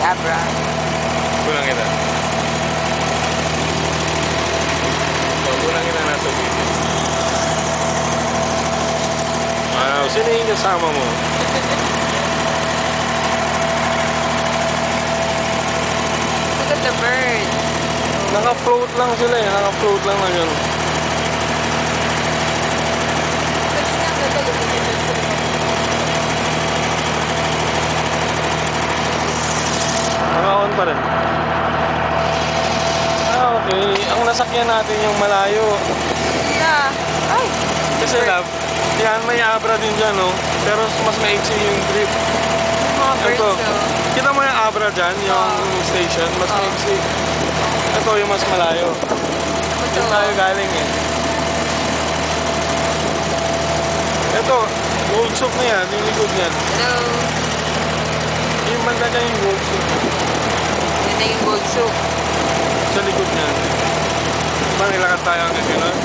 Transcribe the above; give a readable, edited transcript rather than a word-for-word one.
Abra. Kulang kita. So, kulang kita nasa video. Wow, sino yung kasama mo? Look at the birds. Naka-float lang sila eh. Naka-float lang na yun. Naka-on pa rin. Ah, okay. Ang nasakyan natin yung malayo. Yeah. Ay! Kasi love, yan may Abra din dyan, no? Pero mas maiksi yung trip. Mga birds, Ito. oh. Kita mo yung Abra dyan, yung station, mas maiksi. Ito yung mas malayo. Doon tayo galing eh. Ito, gold soup na yan, yung likod niyan. Hello. Yung banda niya yung gold soup. Yan na yung gold soup. Sa likod niyan. Diba nilakad tayo hanggang gano'n?